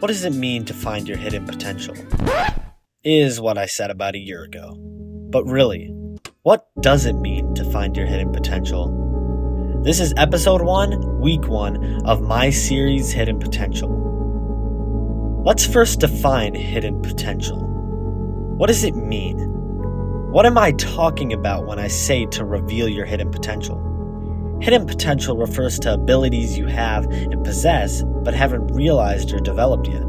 What does it mean to find your hidden potential? Is what I said about a year ago. But really, what does it mean to find your hidden potential? This is episode 1, week 1 of my series Hidden Potential. Let's first define hidden potential. What does it mean? What am I talking about when I say to reveal your hidden potential? Hidden potential refers to abilities you have and possess but haven't realized or developed yet.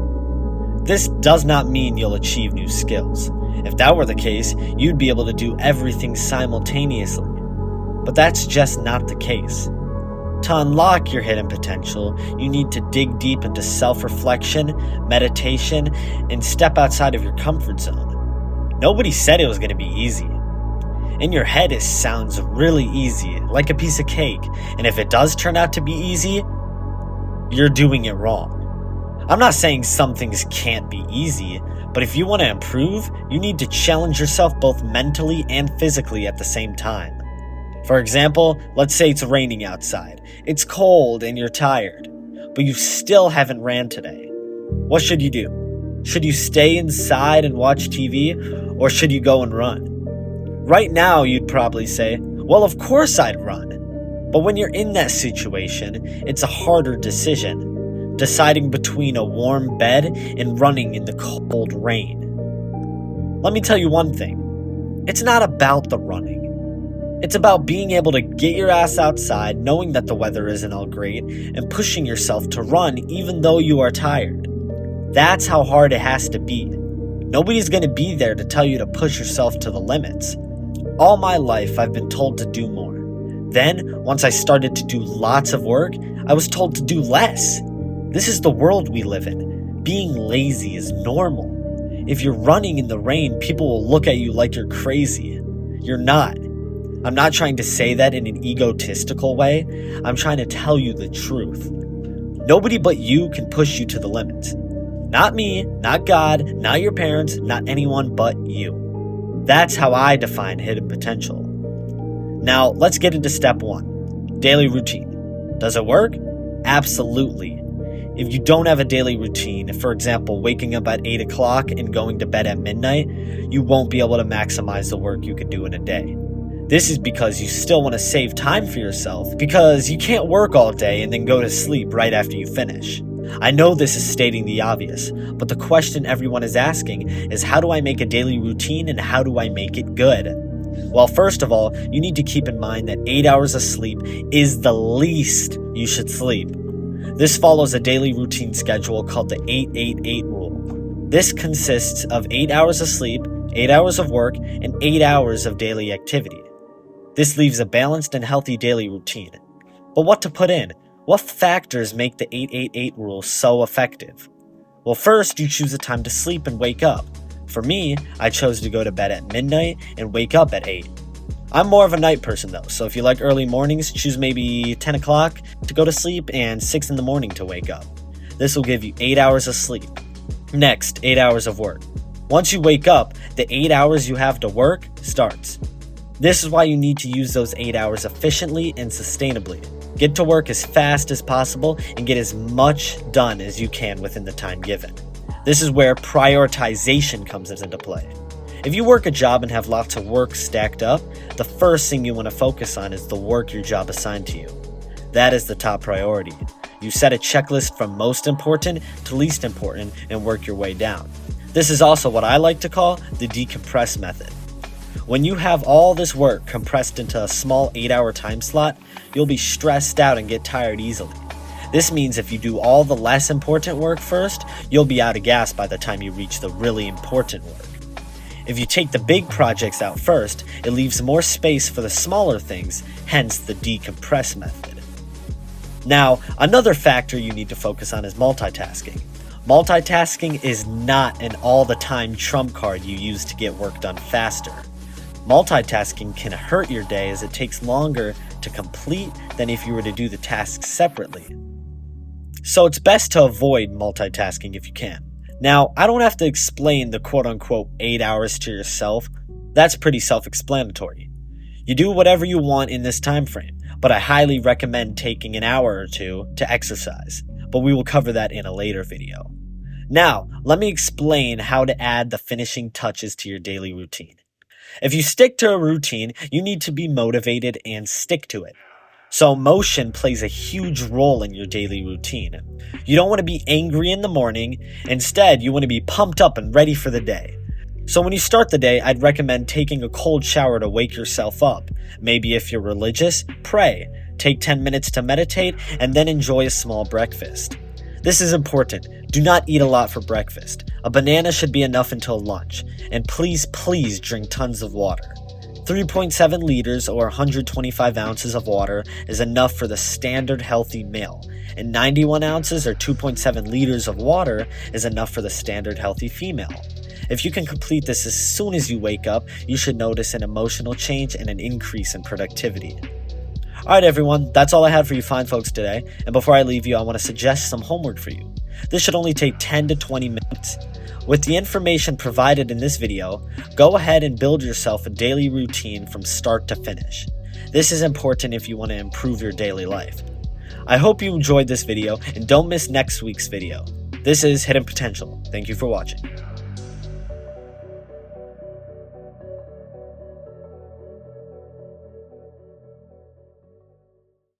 This does not mean you'll achieve new skills. If that were the case, you'd be able to do everything simultaneously. But that's just not the case. To unlock your hidden potential, you need to dig deep into self-reflection, meditation, and step outside of your comfort zone. Nobody said it was going to be easy. In your head, it sounds really easy, like a piece of cake, and if it does turn out to be easy, you're doing it wrong. I'm not saying some things can't be easy, but if you want to improve, you need to challenge yourself both mentally and physically at the same time. For example, let's say it's raining outside. It's cold and you're tired, but you still haven't ran today. What should you do? Should you stay inside and watch TV, or should you go and run? Right now, you'd probably say, well, of course I'd run. But when you're in that situation, it's a harder decision, deciding between a warm bed and running in the cold rain. Let me tell you one thing. It's not about the running. It's about being able to get your ass outside, knowing that the weather isn't all great, and pushing yourself to run even though you are tired. That's how hard it has to be. Nobody's going to be there to tell you to push yourself to the limits. All my life, I've been told to do more. Then, once I started to do lots of work, I was told to do less. This is the world we live in. Being lazy is normal. If you're running in the rain, people will look at you like you're crazy. You're not. I'm not trying to say that in an egotistical way. I'm trying to tell you the truth. Nobody but you can push you to the limits. Not me, not God, not your parents, not anyone but you. That's how I define hidden potential. Now, let's get into step 1. Daily routine. Does it work? Absolutely. If you don't have a daily routine, for example, waking up at 8 o'clock and going to bed at midnight, you won't be able to maximize the work you could do in a day. This is because you still want to save time for yourself, because you can't work all day and then go to sleep right after you finish. I know this is stating the obvious, but the question everyone is asking is, how do I make a daily routine and how do I make it good? Well, first of all, you need to keep in mind that 8 hours of sleep is the least you should sleep. This follows a daily routine schedule called the 8-8-8 rule. This consists of 8 hours of sleep, 8 hours of work, and 8 hours of daily activity. This leaves a balanced and healthy daily routine. But what to put in? What factors make the 8-8-8 rule so effective? Well, first, you choose a time to sleep and wake up. For me, I chose to go to bed at midnight and wake up at 8. I'm more of a night person though, so if you like early mornings, choose maybe 10 o'clock to go to sleep and 6 in the morning to wake up. This will give you 8 hours of sleep. Next, 8 hours of work. Once you wake up, the 8 hours you have to work starts. This is why you need to use those 8 hours efficiently and sustainably. Get to work as fast as possible and get as much done as you can within the time given. This is where prioritization comes into play. If you work a job and have lots of work stacked up, the first thing you want to focus on is the work your job assigned to you. That is the top priority. You set a checklist from most important to least important and work your way down. This is also what I like to call the decompress method. When you have all this work compressed into a small 8-hour time slot, you'll be stressed out and get tired easily. This means if you do all the less important work first, you'll be out of gas by the time you reach the really important work. If you take the big projects out first, it leaves more space for the smaller things, hence the decompress method. Now, another factor you need to focus on is multitasking. Multitasking is not an all-the-time trump card you use to get work done faster. Multitasking can hurt your day as it takes longer to complete than if you were to do the tasks separately. So it's best to avoid multitasking if you can. Now, I don't have to explain the quote-unquote 8 hours to yourself. That's pretty self-explanatory. You do whatever you want in this time frame, but I highly recommend taking an hour or two to exercise. But we will cover that in a later video. Now, let me explain how to add the finishing touches to your daily routine. If you stick to a routine, you need to be motivated and stick to it. So motion plays a huge role in your daily routine. You don't want to be angry in the morning. Instead, you want to be pumped up and ready for the day. So when you start the day, I'd recommend taking a cold shower to wake yourself up. Maybe if you're religious, pray. Take 10 minutes to meditate, and then enjoy a small breakfast. This is important. Do not eat a lot for breakfast. A banana should be enough until lunch. And please drink tons of water. 3.7 liters or 125 ounces of water is enough for the standard healthy male. And 91 ounces or 2.7 liters of water is enough for the standard healthy female. If you can complete this as soon as you wake up, you should notice an emotional change and an increase in productivity. Alright everyone, that's all I had for you fine folks today, and before I leave you, I want to suggest some homework for you. This should only take 10 to 20 minutes. With the information provided in this video, go ahead and build yourself a daily routine from start to finish. This is important if you want to improve your daily life. I hope you enjoyed this video, and don't miss next week's video. This is Hidden Potential. Thank you for watching.